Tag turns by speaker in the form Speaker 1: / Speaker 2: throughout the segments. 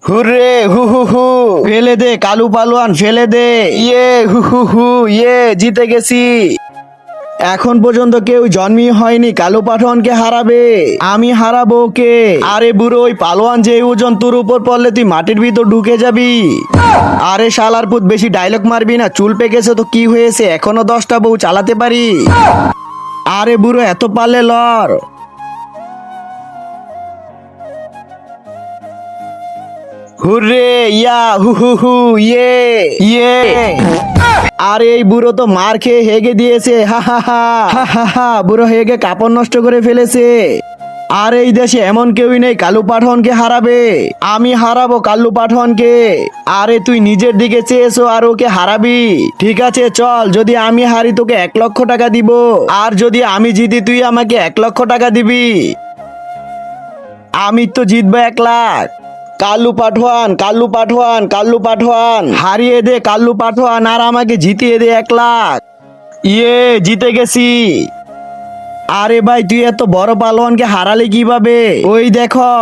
Speaker 1: Hurray হু হু হু, ফেলে দে কালু পালোয়ান, ফেলে দে। হু হু হু, জিতে গেছি। এখন পর্যন্ত কেউ জন্মই হয়নি কালু পাঠোয়ানকে হারাবে। আমি হারাবো ওকে। আরে বুড়ো, ওই পালোয়ান যে ওজন, তোর উপর পড়লে তুই মাটির ভিতর ঢুকে যাবি। আরে শালার পুত, বেশি ডায়লগ মারবি না। চুল পেকেছে তো কি হয়েছে, এখনো 10টা বউ চালাতে পারি। আরে বুড়ো, এত পারলে লড়। হুররে হু হু হু, ইয়ে। আরে এই বুড়ো তো মার খেয়ে হেগে দিয়েছে। হা হা হা হা হা হা, বুড়ো হেগে কাপড় নষ্ট করে ফেলেছে। আর এই দেশে এমন কেউই নেই কালু পাঠনকে হারাবে। আমি হারাবো কালু পাঠনকে। আরে তুই নিজের দিকে চেয়েছো আর ওকে হারাবি? ঠিক আছে চল, যদি আমি হারি তোকে 1 লক্ষ টাকা দিব। আর যদি আমি জিতি তুই আমাকে 1 লক্ষ টাকা দিবি। আমি তো জিতবো 1 লাখ। কাল্লু পাঠোয়ান, কাল্লু পাঠোয়ান, কাল্লু পাঠোয়ান, হারিয়ে দে কাল্লু পাঠোয়ান আর আমাকে জিতিয়ে দে 1 লাখ। জিতে গেছি। আরে ভাই, তুই এত বড় পালোয়ানকে হারালি কিভাবে? ওই দেখো।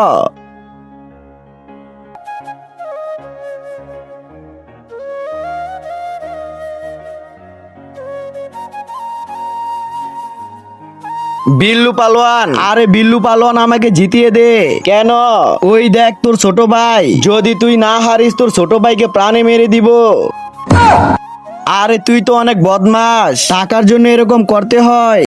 Speaker 1: বিল্লু পালোয়ান, আরে বিল্লু পালোয়ান আমাকে জিতিয়ে দে। কেন? ওই দেখ তোর ছোট ভাই, যদি তুই না হারিস তোর ছোট ভাইকে প্রাণে মেরে দিব। আরে তুই তো অনেক বদমাশ, টাকার জন্য এরকম করতে হয়।